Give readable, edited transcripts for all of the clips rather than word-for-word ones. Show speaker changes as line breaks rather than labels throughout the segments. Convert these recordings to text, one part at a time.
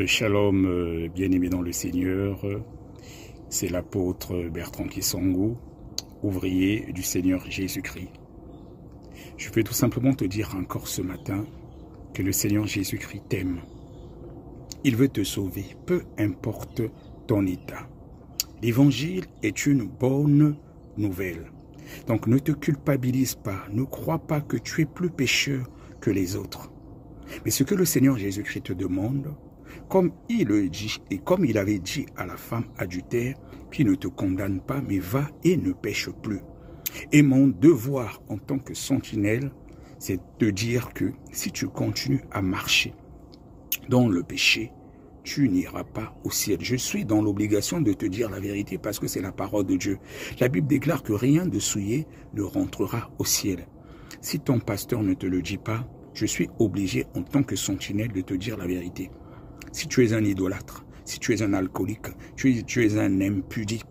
Shalom, bien-aimé dans le Seigneur, c'est l'apôtre Bertrand Kisangou, ouvrier du Seigneur Jésus-Christ. Je veux tout simplement te dire encore ce matin que le Seigneur Jésus-Christ t'aime. Il veut te sauver, peu importe ton état. L'évangile est une bonne nouvelle. Donc ne te culpabilise pas, ne crois pas que tu es plus pécheur que les autres. Mais ce que le Seigneur Jésus-Christ te demande, comme il le dit et comme il avait dit à la femme adultère, qui ne te condamne pas, mais va et ne pêche plus. Et mon devoir en tant que sentinelle, c'est de dire que si tu continues à marcher dans le péché, tu n'iras pas au ciel. Je suis dans l'obligation de te dire la vérité parce que c'est la parole de Dieu. La Bible déclare que rien de souillé ne rentrera au ciel. Si ton pasteur ne te le dit pas, je suis obligé en tant que sentinelle de te dire la vérité. Si tu es un idolâtre, si tu es un alcoolique, tu es un impudique,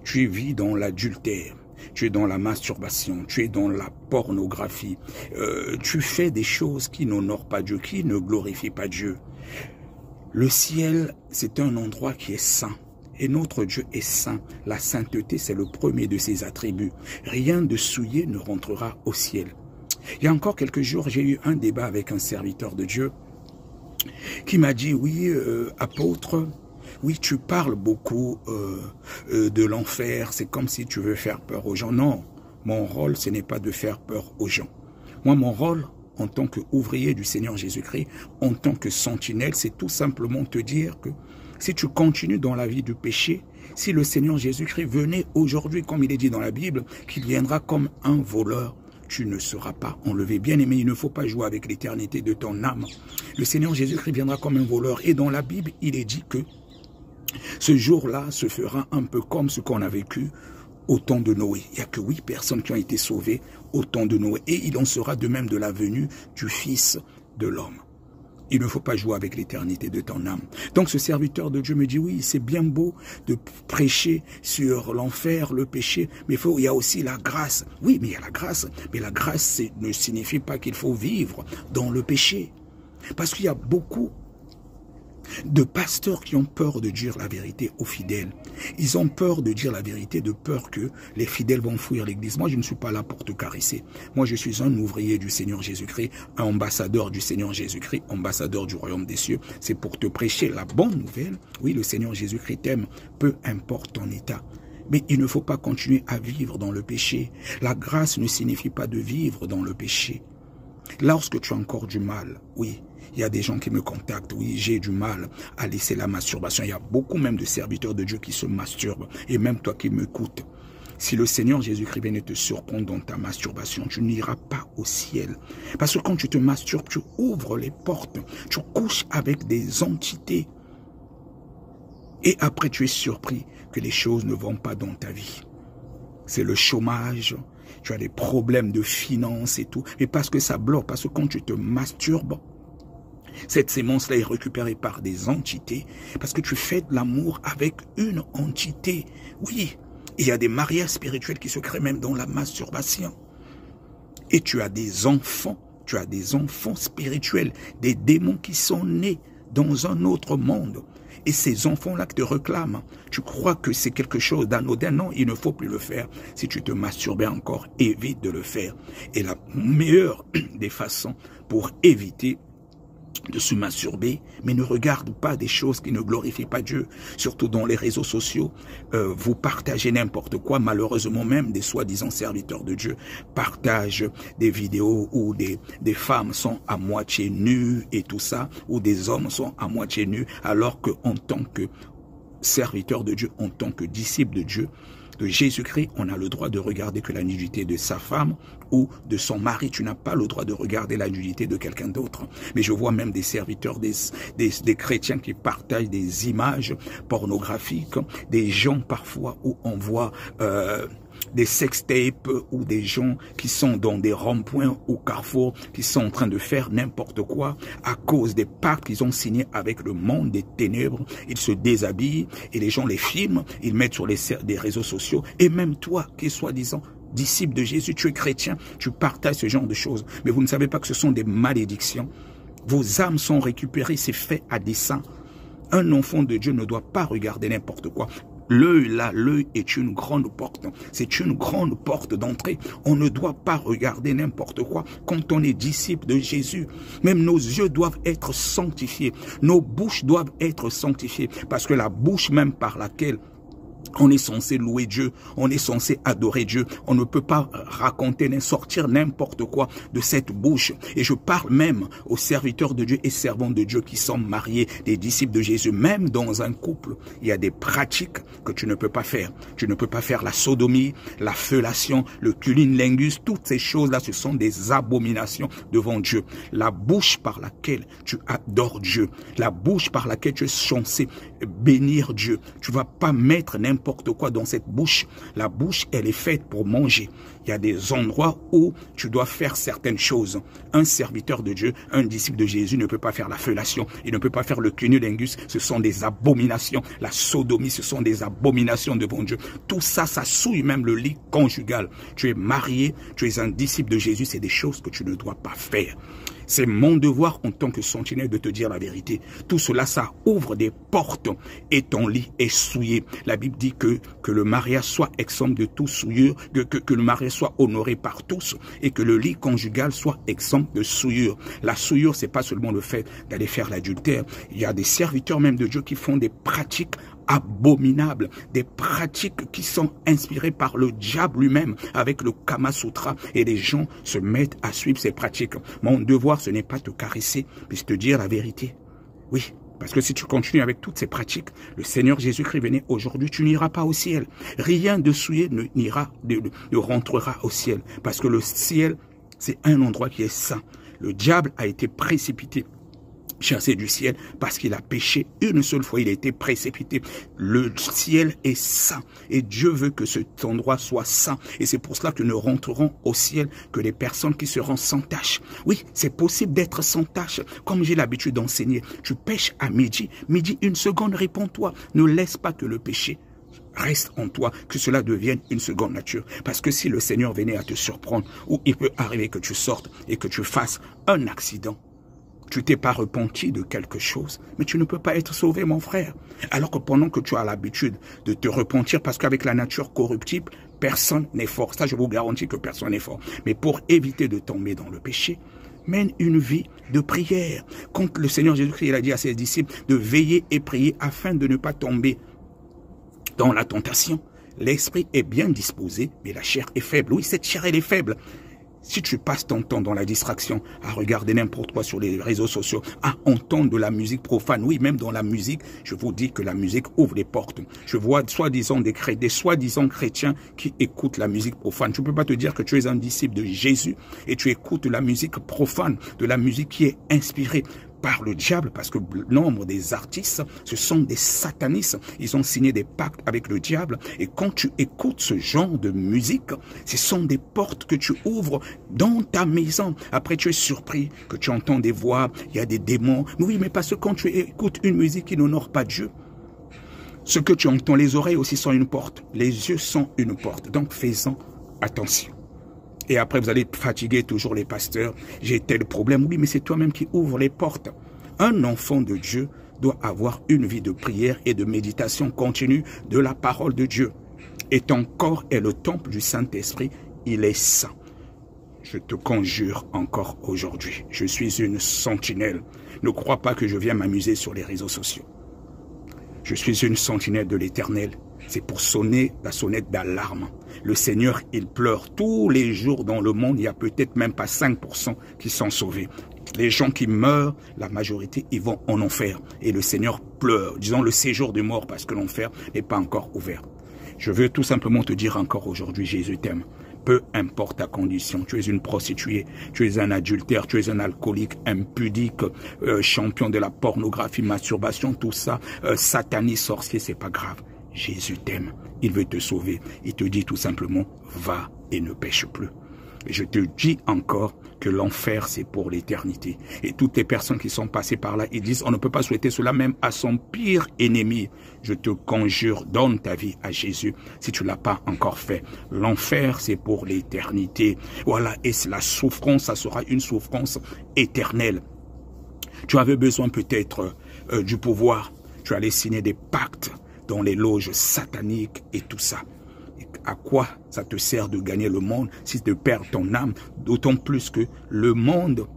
tu vis dans l'adultère, tu es dans la masturbation, tu es dans la pornographie, tu fais des choses qui n'honorent pas Dieu, qui ne glorifient pas Dieu. Le ciel, c'est un endroit qui est saint. Et notre Dieu est saint. La sainteté, c'est le premier de ses attributs. Rien de souillé ne rentrera au ciel. Il y a encore quelques jours, j'ai eu un débat avec un serviteur de Dieu qui m'a dit, oui, apôtre, oui, tu parles beaucoup de l'enfer, c'est comme si tu veux faire peur aux gens. Non, mon rôle, ce n'est pas de faire peur aux gens. Moi, mon rôle, en tant qu'ouvrier du Seigneur Jésus-Christ, en tant que sentinelle, c'est tout simplement te dire que si tu continues dans la vie du péché, si le Seigneur Jésus-Christ venait aujourd'hui, comme il est dit dans la Bible, qu'il viendra comme un voleur, tu ne seras pas enlevé. Bien-aimé, il ne faut pas jouer avec l'éternité de ton âme. Le Seigneur Jésus-Christ viendra comme un voleur. Et dans la Bible, il est dit que ce jour-là se fera un peu comme ce qu'on a vécu au temps de Noé. Il n'y a que 8 personnes qui ont été sauvées au temps de Noé. Et il en sera de même de la venue du Fils de l'homme. Il ne faut pas jouer avec l'éternité de ton âme. Donc ce serviteur de Dieu me dit, oui, c'est bien beau de prêcher sur l'enfer, le péché, mais il y a aussi la grâce. Oui, mais il y a la grâce. Mais la grâce ne signifie pas qu'il faut vivre dans le péché. Parce qu'il y a beaucoup de pasteurs qui ont peur de dire la vérité aux fidèles. Ils ont peur de dire la vérité, de peur que les fidèles vont fuir l'église. Moi, je ne suis pas là pour te caresser. Moi, je suis un ouvrier du Seigneur Jésus-Christ, un ambassadeur du Seigneur Jésus-Christ, ambassadeur du royaume des cieux. C'est pour te prêcher la bonne nouvelle. Oui, le Seigneur Jésus-Christ t'aime, peu importe ton état. Mais il ne faut pas continuer à vivre dans le péché. La grâce ne signifie pas de vivre dans le péché. Lorsque tu as encore du mal, oui, il y a des gens qui me contactent, oui, j'ai du mal à laisser la masturbation. Il y a beaucoup même de serviteurs de Dieu qui se masturbent. Et même toi qui m'écoutes, si le Seigneur Jésus-Christ vient te surprendre dans ta masturbation, tu n'iras pas au ciel. Parce que quand tu te masturbes, tu ouvres les portes, tu couches avec des entités. Et après, tu es surpris que les choses ne vont pas dans ta vie. C'est le chômage, tu as des problèmes de finances et tout. Et parce que ça bloque, parce que quand tu te masturbes, cette sémence-là est récupérée par des entités, parce que tu fais de l'amour avec une entité. Oui, il y a des mariages spirituels qui se créent même dans la masturbation. Et tu as des enfants spirituels, des démons qui sont nés dans un autre monde. Et ces enfants-là qui te réclament, tu crois que c'est quelque chose d'anodin? Non, il ne faut plus le faire. Si tu te masturbes encore, évite de le faire. Et la meilleure des façons pour éviter de se masturber, mais ne regarde pas des choses qui ne glorifient pas Dieu. Surtout dans les réseaux sociaux, vous partagez n'importe quoi. Malheureusement, même des soi-disant serviteurs de Dieu partagent des vidéos où des femmes sont à moitié nues et tout ça, où des hommes sont à moitié nus, alors qu'en tant que serviteur de Dieu, en tant que disciple de Dieu, de Jésus-Christ, on a le droit de regarder que la nudité de sa femme ou de son mari. Tu n'as pas le droit de regarder la nudité de quelqu'un d'autre. Mais je vois même des serviteurs, des chrétiens qui partagent des images pornographiques, des gens parfois où on voit des sextapes ou des gens qui sont dans des ronds-points ou carrefours qui sont en train de faire n'importe quoi à cause des pactes qu'ils ont signés avec le monde des ténèbres. Ils se déshabillent et les gens les filment, ils mettent sur des réseaux sociaux. Et même toi qui es soi-disant disciple de Jésus, tu es chrétien, tu partages ce genre de choses. Mais vous ne savez pas que ce sont des malédictions. Vos âmes sont récupérées, c'est fait à dessein. Un enfant de Dieu ne doit pas regarder n'importe quoi. L'œil là, l'œil est une grande porte. C'est une grande porte d'entrée. On ne doit pas regarder n'importe quoi quand on est disciple de Jésus. Même nos yeux doivent être sanctifiés. Nos bouches doivent être sanctifiées. Parce que la bouche même par laquelle on est censé louer Dieu, on est censé adorer Dieu. On ne peut pas raconter, ni sortir n'importe quoi de cette bouche. Et je parle même aux serviteurs de Dieu et servants de Dieu qui sont mariés, des disciples de Jésus. Même dans un couple, il y a des pratiques que tu ne peux pas faire. Tu ne peux pas faire la sodomie, la fellation, le cunnilingus. Toutes ces choses-là, ce sont des abominations devant Dieu. La bouche par laquelle tu adores Dieu, la bouche par laquelle tu es censé bénir Dieu. Tu ne vas pas mettre n'importe quoi dans cette bouche. La bouche, elle est faite pour manger. Il y a des endroits où tu dois faire certaines choses. Un serviteur de Dieu, un disciple de Jésus ne peut pas faire la fellation. Il ne peut pas faire le cunnilingus. Ce sont des abominations. La sodomie, ce sont des abominations devant Dieu. Tout ça, ça souille même le lit conjugal. Tu es marié, tu es un disciple de Jésus. C'est des choses que tu ne dois pas faire. C'est mon devoir en tant que sentinelle de te dire la vérité. Tout cela, ça ouvre des portes et ton lit est souillé. La Bible dit que le mariage soit exempt de toute souillure, que le mariage soit honoré par tous et que le lit conjugal soit exempt de souillure. La souillure, c'est pas seulement le fait d'aller faire l'adultère. Il y a des serviteurs même de Dieu qui font des pratiques abominables, des pratiques qui sont inspirées par le diable lui-même avec le Kama Sutra et les gens se mettent à suivre ces pratiques. Mon devoir, ce n'est pas te caresser, mais te dire la vérité. Oui, parce que si tu continues avec toutes ces pratiques, le Seigneur Jésus-Christ venait aujourd'hui, tu n'iras pas au ciel. Rien de souillé ne rentrera au ciel, parce que le ciel, c'est un endroit qui est saint. Le diable a été précipité, chassé du ciel parce qu'il a péché une seule fois, il a été précipité. Le ciel est saint et Dieu veut que cet endroit soit saint et c'est pour cela que ne rentreront au ciel que les personnes qui seront sans tache. Oui, c'est possible d'être sans tache. Comme j'ai l'habitude d'enseigner, tu pêches à midi, une seconde, réponds-toi. Ne laisse pas que le péché reste en toi, que cela devienne une seconde nature. Parce que si le Seigneur venait à te surprendre, ou il peut arriver que tu sortes et que tu fasses un accident, tu t'es pas repenti de quelque chose, mais tu ne peux pas être sauvé, mon frère. Alors que pendant que tu as l'habitude de te repentir, parce qu'avec la nature corruptible, personne n'est fort. Ça, je vous garantis que personne n'est fort. Mais pour éviter de tomber dans le péché, mène une vie de prière. Quand le Seigneur Jésus-Christ a dit à ses disciples de veiller et prier afin de ne pas tomber dans la tentation, l'esprit est bien disposé, mais la chair est faible. Oui, cette chair, elle est faible. Si tu passes ton temps dans la distraction, à regarder n'importe quoi sur les réseaux sociaux, à entendre de la musique profane, oui, même dans la musique, je vous dis que la musique ouvre les portes. Je vois soi-disant des soi-disant chrétiens qui écoutent la musique profane. Tu ne peux pas te dire que tu es un disciple de Jésus et tu écoutes de la musique profane, de la musique qui est inspirée par le diable, parce que nombre des artistes, ce sont des satanistes. Ils ont signé des pactes avec le diable. Et quand tu écoutes ce genre de musique, ce sont des portes que tu ouvres dans ta maison. Après, tu es surpris que tu entends des voix, il y a des démons. Mais oui, mais parce que quand tu écoutes une musique qui n'honore pas Dieu, ce que tu entends, les oreilles aussi sont une porte. Les yeux sont une porte. Donc, fais-en attention. Et après, vous allez fatiguer toujours les pasteurs. J'ai tel problème. Oui, mais c'est toi-même qui ouvre les portes. Un enfant de Dieu doit avoir une vie de prière et de méditation continue de la parole de Dieu. Et ton corps est le temple du Saint-Esprit. Il est saint. Je te conjure encore aujourd'hui. Je suis une sentinelle. Ne crois pas que je viens m'amuser sur les réseaux sociaux. Je suis une sentinelle de l'Éternel. C'est pour sonner la sonnette d'alarme. Le Seigneur, il pleure tous les jours dans le monde. Il n'y a peut-être même pas 5% qui sont sauvés. Les gens qui meurent, la majorité, ils vont en enfer. Et le Seigneur pleure, disons le séjour de mort, parce que l'enfer n'est pas encore ouvert. Je veux tout simplement te dire encore aujourd'hui, Jésus t'aime. Peu importe ta condition, tu es une prostituée, tu es un adultère, tu es un alcoolique, impudique, champion de la pornographie, masturbation, tout ça, sataniste, sorcier, c'est pas grave. Jésus t'aime, il veut te sauver. Il te dit tout simplement, va et ne pêche plus. Et je te dis encore que l'enfer, c'est pour l'éternité. Et toutes les personnes qui sont passées par là, ils disent, on ne peut pas souhaiter cela même à son pire ennemi. Je te conjure, donne ta vie à Jésus si tu ne l'as pas encore fait. L'enfer, c'est pour l'éternité. Voilà, et la souffrance, ça sera une souffrance éternelle. Tu avais besoin peut-être du pouvoir. tu allais signer des pactes dans les loges sataniques et tout ça. Et à quoi ça te sert de gagner le monde si tu perds ton âme? D'autant plus que le monde,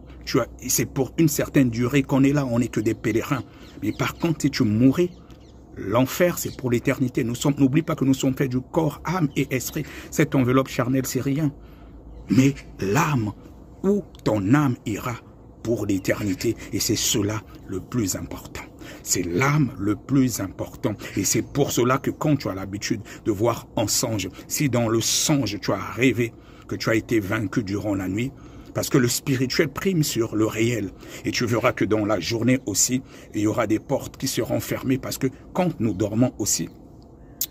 c'est pour une certaine durée qu'on est là, on n'est que des pèlerins. Mais par contre, si tu mourais, l'enfer, c'est pour l'éternité. N'oublie pas que nous sommes faits du corps, âme et esprit. Cette enveloppe charnelle, c'est rien. Mais l'âme, où ton âme ira pour l'éternité. Et c'est cela le plus important. C'est l'âme le plus important. Et c'est pour cela que quand tu as l'habitude de voir un songe, si dans le songe tu as rêvé que tu as été vaincu durant la nuit, parce que le spirituel prime sur le réel. Et tu verras que dans la journée aussi, il y aura des portes qui seront fermées parce que quand nous dormons aussi,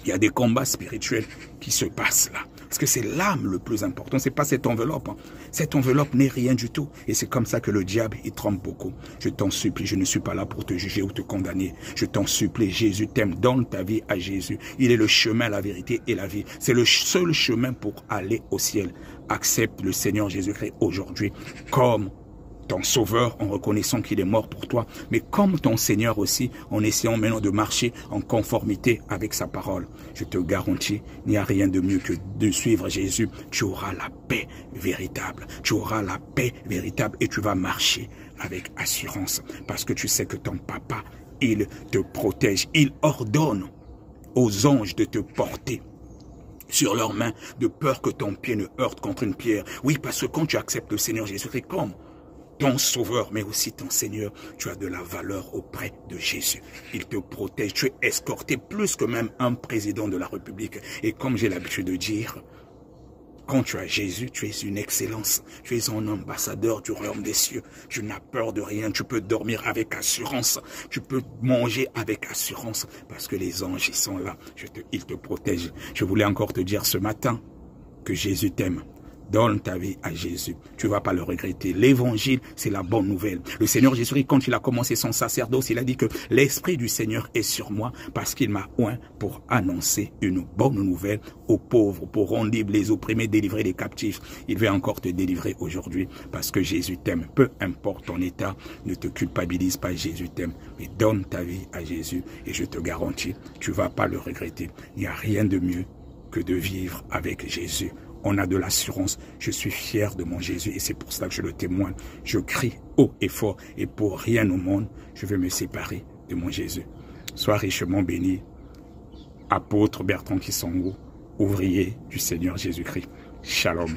il y a des combats spirituels qui se passent là. Parce que c'est l'âme le plus important, c'est pas cette enveloppe. Cette enveloppe n'est rien du tout. Et c'est comme ça que le diable, il trompe beaucoup. Je t'en supplie, je ne suis pas là pour te juger ou te condamner. Je t'en supplie, Jésus t'aime, donne ta vie à Jésus. Il est le chemin, la vérité et la vie. C'est le seul chemin pour aller au ciel. Accepte le Seigneur Jésus-Christ aujourd'hui comme ton sauveur en reconnaissant qu'il est mort pour toi, mais comme ton Seigneur aussi, en essayant maintenant de marcher en conformité avec sa parole. Je te garantis, il n'y a rien de mieux que de suivre Jésus. Tu auras la paix véritable. Tu auras la paix véritable et tu vas marcher avec assurance parce que tu sais que ton papa, il te protège. Il ordonne aux anges de te porter sur leurs mains de peur que ton pied ne heurte contre une pierre. Oui, parce que quand tu acceptes le Seigneur Jésus-Christ comme ton sauveur, mais aussi ton Seigneur, tu as de la valeur auprès de Jésus. Il te protège, tu es escorté plus que même un président de la République. Et comme j'ai l'habitude de dire, quand tu as Jésus, tu es une excellence. Tu es un ambassadeur du royaume des cieux. Tu n'as peur de rien. Tu peux dormir avec assurance. Tu peux manger avec assurance. Parce que les anges, ils sont là. Ils te protègent. Je voulais encore te dire ce matin que Jésus t'aime. Donne ta vie à Jésus. Tu ne vas pas le regretter. L'évangile, c'est la bonne nouvelle. Le Seigneur Jésus, quand il a commencé son sacerdoce, il a dit que l'Esprit du Seigneur est sur moi parce qu'il m'a oint pour annoncer une bonne nouvelle aux pauvres, pour rendre libres les opprimés, délivrer les captifs. Il veut encore te délivrer aujourd'hui parce que Jésus t'aime. Peu importe ton état, ne te culpabilise pas, Jésus t'aime. Mais donne ta vie à Jésus et je te garantis, tu ne vas pas le regretter. Il n'y a rien de mieux que de vivre avec Jésus. On a de l'assurance. Je suis fier de mon Jésus et c'est pour cela que je le témoigne. Je crie haut et fort et pour rien au monde, je veux me séparer de mon Jésus. Sois richement béni. Apôtre Bertrand Kisongo, ouvrier du Seigneur Jésus-Christ. Shalom.